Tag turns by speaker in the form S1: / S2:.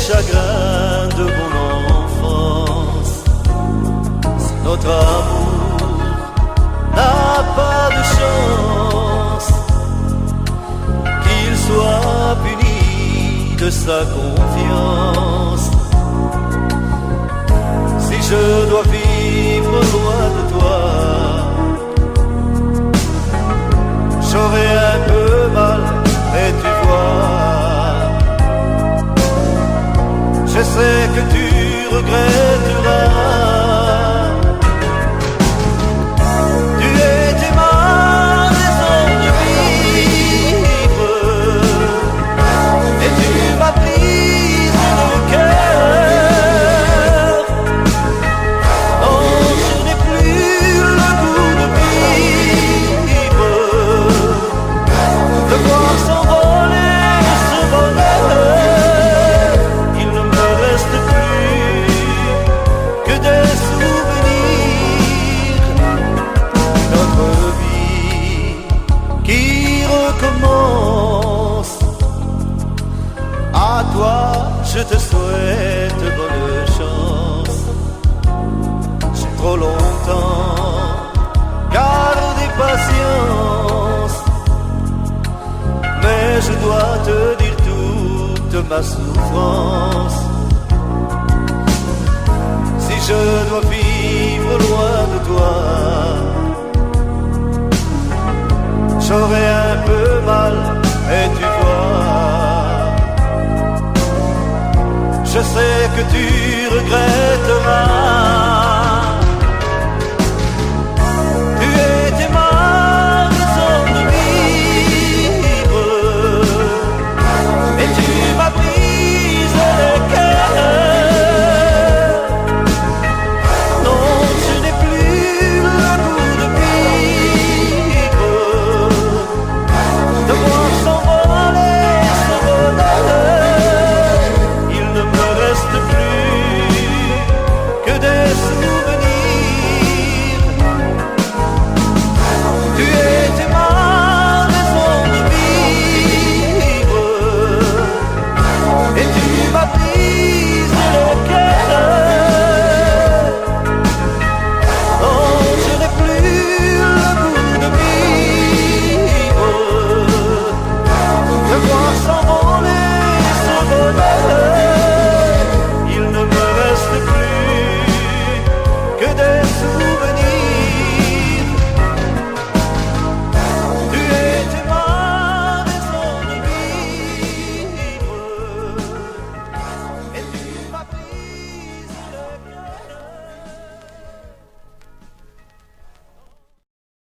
S1: Chagrin de mon enfance. Notre amour n'a pas de chance, qu'il soit puni de sa confiance. Si je dois vivre loin de toi, j'aurai un peu mal, mais tu vois, je sais que tu regretteras. Tu étais ma raison de vivre, et tu m'as brisé le cœur. Non, je n'ai plus le goût de vivre, de voir s'envoler ce bonheur. À toi, je te souhaite bonne chance. J'ai trop longtemps gardé patience, mais je dois te dire toute ma souffrance. Si je dois vivre loin de toi, j'aurai un peu mal, et tu vois, je sais que tu regretteras.